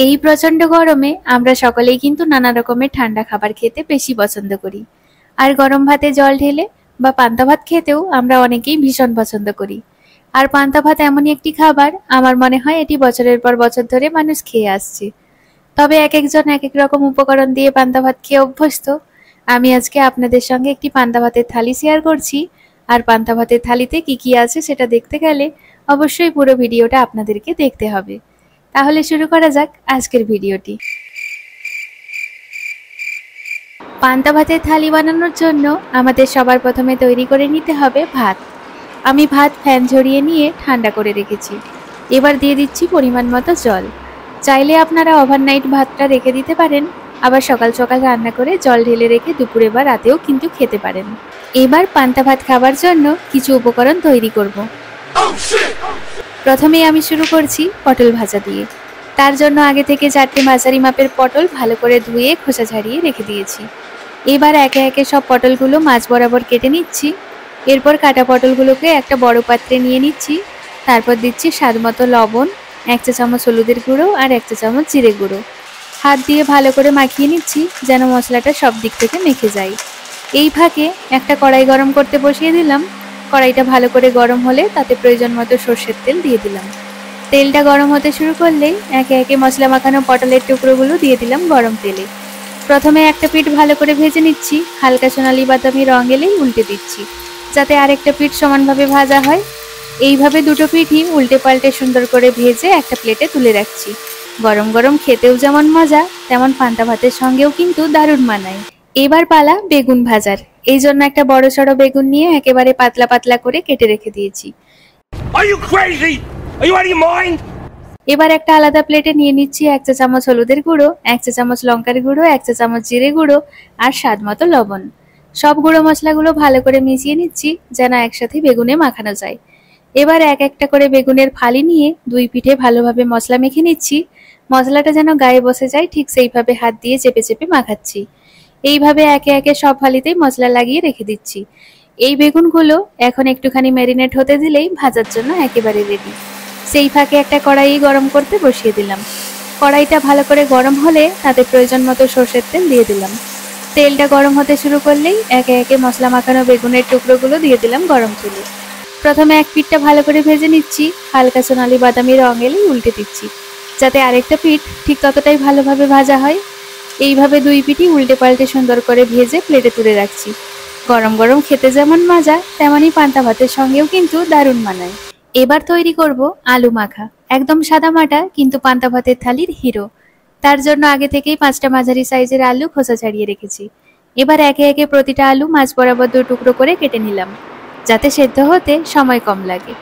এই প্রচন্ড গরমে আমরা সকলেই কিন্তু নানা রকমের ঠান্ডা খাবার খেতে বেশি পছন্দ করি। আর গরম ভাতে জল ঢেলে বা পান্তা ভাত খেতেও আমরা অনেকেই ভীষণ পছন্দ করি। আর পান্তা ভাত এমনই একটি খাবার, আমার মনে হয় এটি বছরের পর বছর ধরে মানুষ খেয়ে আসছে। তবে এক একজন এক এক রকম উপকরণ দিয়ে পান্তা ভাত খেয়ে অভ্যস্ত। আমি আজকে আপনাদের সঙ্গে একটি পান্তা ভাতের থালি শেয়ার করছি। আর পান্তা ভাতের থালিতে কি কি আছে সেটা দেখতে গেলে অবশ্যই পুরো ভিডিওটা আপনাদেরকে দেখতে হবে। তাহলে শুরু করা যাক আজকের ভিডিওটি। পান্তা ভাতের থালি বানানোর জন্য আমাদের সবার প্রথমে তৈরি করে নিতে হবে ভাত। আমি ভাত ফ্যান ঝরিয়ে নিয়ে ঠান্ডা করে রেখেছি। এবার দিয়ে দিচ্ছি পরিমাণ মতো জল। চাইলে আপনারা ওভারনাইট ভাতটা রেখে দিতে পারেন, আবার সকাল সকাল রান্না করে জল ঢেলে রেখে দুপুরে বা রাতেও কিন্তু খেতে পারেন। এবার পান্তা ভাত খাবার জন্য কিছু উপকরণ তৈরি করব। প্রথমেই আমি শুরু করছি পটল ভাজা দিয়ে। তার জন্য আগে থেকে 4টে মাঝারি মাপের পটল ভালো করে ধুয়ে খোসা ছাড়িয়ে রেখে দিয়েছি। এবার একে একে সব পটলগুলো মাছ বরাবর কেটে নিচ্ছি। এরপর কাটা পটলগুলোকে একটা বড় পাত্রে নিয়ে নিচ্ছি। তারপর দিচ্ছি স্বাদ মতো লবণ, 1 চা চামচ হলুদের গুঁড়ো আর 1 চা চামচ জিরে গুঁড়ো। হাত দিয়ে ভালো করে মাখিয়ে নিচ্ছি যেন মশলাটা সব দিক থেকে মেখে যায়। এই ফাঁকে একটা কড়াই গরম করতে বসিয়ে দিলাম। কড়াইটা ভালো করে গরম হলে তাতে প্রয়োজন মতো সর্ষের তেল দিয়ে দিলাম। তেলটা গরম হতে শুরু করলেই একে একে মশলা মাখানো পটলের টুকরোগুলো দিয়ে দিলাম গরম তেলে। প্রথমে একটা পিঠ ভালো করে ভেজে নিচ্ছি, হালকা সোনালি বাদামি রং এলেই উল্টে দিচ্ছি যাতে আরেকটা পিঠ সমানভাবে ভাজা হয়। এইভাবে দুটো পিঠই উল্টে পাল্টে সুন্দর করে ভেজে একটা প্লেটে তুলে রাখছি। গরম গরম খেতেও যেমন মজা, তেমন পান্তা ভাতের সঙ্গেও কিন্তু দারুণ মানায়। এবার পালা বেগুন ভাজার। এই জন্য একটা বড় সড়ো বেগুন নিয়ে একেবারে পাতলা পাতলা করে কেটে রেখে দিয়েছি। এবার একটা আলাদা প্লেটে নিয়ে নিচ্ছি 1 চা চামচ হলুদের গুঁড়ো, 1 চা চামচ লঙ্কার গুঁড়ো, 1 চা চামচ জিরে গুঁড়ো আর স্বাদ মতো লবণ। সব গুঁড়ো মশলাগুলো ভালো করে মিশিয়ে নিচ্ছি যেন একসাথে বেগুনে মাখানো যায়। এবার এক একটা করে বেগুনের ফালি নিয়ে দুই পিঠে ভালোভাবে মশলা মেখে নিচ্ছি। মশলাটা যেন গায়ে বসে যায় ঠিক সেইভাবে হাত দিয়ে চেপে চেপে মাখাচ্ছি। এইভাবে একে একে সব ফালিতেই মশলা লাগিয়ে রেখে দিচ্ছি। এই বেগুনগুলো এখন একটুখানি ম্যারিনেট হতে দিলেই ভাজার জন্য একেবারে রেডি। সেই ফাঁকে একটা কড়াই গরম করতে বসিয়ে দিলাম। কড়াইটা ভালো করে গরম হলে তাতে প্রয়োজন মতো সর্ষের তেল দিয়ে দিলাম। তেলটা গরম হতে শুরু করলেই একে একে মশলা মাখানো বেগুনের টুকরোগুলো দিয়ে দিলাম গরম তেলে। প্রথমে এক পিঠটা ভালো করে ভেজে নিচ্ছি, হালকা সোনালি বাদামি রং এলেই উল্টে দিচ্ছি যাতে আরেকটা পিঠ ঠিক ততটাই ভালোভাবে ভাজা হয়। এইভাবে দুই পিঠই উল্টে পাল্টে সুন্দর করে ভেজে প্লেটে তুলে রাখছি। গরম গরম খেতে যেমন মজা, তেমনই পান্তা ভাতের সঙ্গেও কিন্তু দারুণ মানায়। এবার তৈরি করব আলু মাখা। একদম সাদামাটা কিন্তু পান্তা ভাতের থালির হিরো। তার জন্য আগে থেকেই 5টা মাঝারি সাইজের আলু খোসা ছাড়িয়ে রেখেছি। এবার একে একে প্রতিটা আলু মাছ বরাবর 2 টুকরো করে কেটে নিলাম যাতে সেদ্ধ হতে সময় কম লাগে।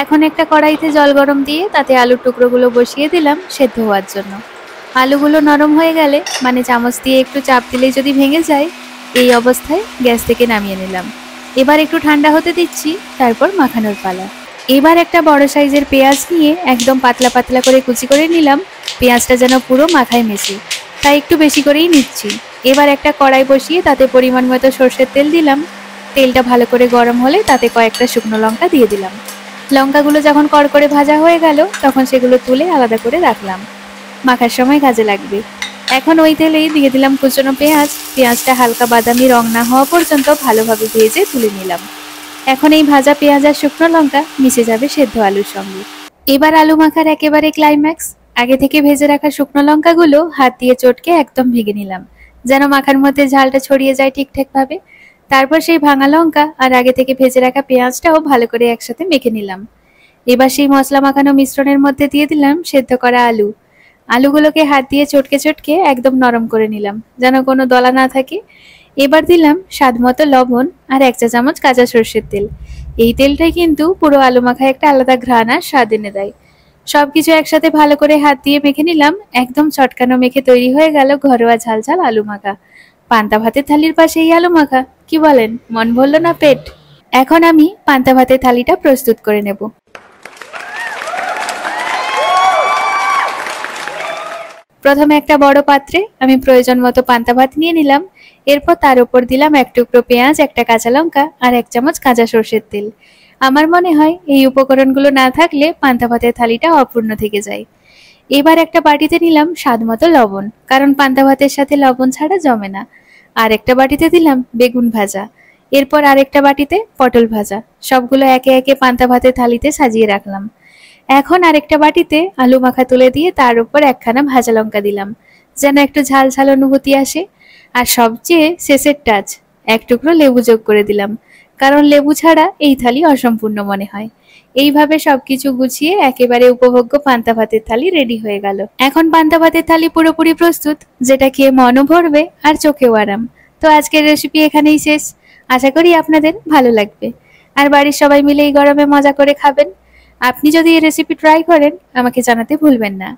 এখন একটা কড়াইতে জল গরম দিয়ে তাতে আলুর টুকরোগুলো বসিয়ে দিলাম সেদ্ধ হওয়ার জন্য। আলুগুলো নরম হয়ে গেলে, মানে চামচ দিয়ে একটু চাপ দিলেই যদি ভেঙে যায়, এই অবস্থায় গ্যাস থেকে নামিয়ে নিলাম। এবার একটু ঠান্ডা হতে দিচ্ছি, তারপর মাখানোর পালা। এবার একটা বড় সাইজের পেঁয়াজ নিয়ে একদম পাতলা পাতলা করে কুচি করে নিলাম। পেঁয়াজটা যেন পুরো মাথায় মেশে, তাই একটু বেশি করেই নিচ্ছি। এবার একটা কড়াই বসিয়ে তাতে পরিমাণ মতো সর্ষের তেল দিলাম। তেলটা ভালো করে গরম হলে তাতে কয়েকটা শুকনো লঙ্কা দিয়ে দিলাম। লঙ্কাগুলো যখন কড়কড়ে ভাজা হয়ে গেল তখন সেগুলো তুলে আলাদা করে রাখলাম, মাখার সময় কাজে লাগবে। এখন ওই তেলেই দিয়ে দিলাম কুচনো পেঁয়াজ। পেঁয়াজটা হালকা বাদামি রং না হওয়া পর্যন্ত ভালোভাবে ভেজে তুলে নিলাম। এখন এই ভাজা পেঁয়াজ আর শুকনো লঙ্কা মিশে যাবে সেদ্ধ আলুর সঙ্গে। এবার আলু মাখার একেবারে ক্লাইম্যাক্স। আগে থেকে ভেজে রাখা শুকনো লঙ্কাগুলো হাত দিয়ে চটকে একদম ভেঙে নিলাম যেন মাখার মধ্যে ঝালটা ছড়িয়ে যায় ঠিকঠাক ভাবে। তারপর সেই ভাঙা লঙ্কা আর আগে থেকে ভেজে রাখা পেঁয়াজটাও ভালো করে একসাথে মেখে নিলাম। এবার সেই মশলা মাখানো মিশ্রণের মধ্যে দিয়ে দিলাম সেদ্ধ করা আলু। আলুগুলোকে হাত দিয়ে চটকে চটকে একদম নরম করে নিলাম যেন কোনো দলা না থাকে। এবার দিলাম স্বাদ মতো লবণ আর 1 চা চামচ কাঁচা সর্ষের তেল। এই তেলটাই কিন্তু পুরো আলু মাখায় একটা আলাদা ঘ্রাণ আর স্বাদ এনে দেয়। সবকিছু একসাথে ভালো করে হাত দিয়ে মেখে নিলাম। একদম চটকানো মেখে তৈরি হয়ে গেল ঘরোয়া ঝাল ঝাল আলু মাখা। পান্তা ভাতের থালির পাশে এই আলু মাখা, কি বলেন? মন ভরল না পেট? এখন আমি পান্তা ভাতের থালিটা প্রস্তুত করে নেব। প্রথমে একটা বড় পাত্রে আমি প্রয়োজন মতো পান্তা ভাত নিয়ে নিলাম। এরপর তার উপর দিলাম 1 টুকরো পেঁয়াজ, একটা কাঁচা লঙ্কা আর 1 চামচ কাঁচা সর্ষের তেল। আমার মনে হয় এই উপকরণগুলো না থাকলে পান্তা ভাতের থালিটা অপূর্ণ থেকে যায়। এবার একটা বাটিতে নিলাম স্বাদ মতো লবণ, কারণ পান্তা ভাতের সাথে লবণ ছাড়া জমে না। আর একটা বাটিতে দিলাম বেগুন ভাজা, এরপর আরেকটা বাটিতে পটল ভাজা। সবগুলো একে একে পান্তা ভাতের থালিতে সাজিয়ে রাখলাম। এখন আরেকটা বাটিতে আলু মাখা তুলে দিয়ে তার উপর একখানা ভাজা লঙ্কা দিলাম, যেন একটু ঝাল ঝাল অনুভূতি আসে। আর সবচেয়ে শেষের টাচ, এক টুকরো লেবু যোগ করে দিলাম, কারণ লেবু ছাড়া এই থালি অসম্পূর্ণ মনে হয়। এইভাবে সবকিছু গুছিয়ে একেবারে উপভোগ্য পান্তা ভাতের থালি রেডি হয়ে গেল। এখন পান্তা ভাতের থালি পুরোপুরি প্রস্তুত, যেটা খেয়ে মনও ভরবে আর চোখেও আরাম। তো আজকের রেসিপি এখানেই শেষ। আশা করি আপনাদের ভালো লাগবে, আর বাড়ির সবাই মিলে এই গরমে মজা করে খাবেন। আপনি যদি এই রেসিপি ট্রাই করেন আমাকে জানাতে ভুলবেন না।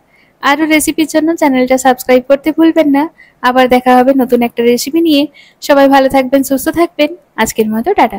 আরও রেসিপির জন্য চ্যানেলটা সাবস্ক্রাইব করতে ভুলবেন না। আবার দেখা হবে নতুন একটা রেসিপি নিয়ে। সবাই ভালো থাকবেন, সুস্থ থাকবেন। আজকের মতো টাটা।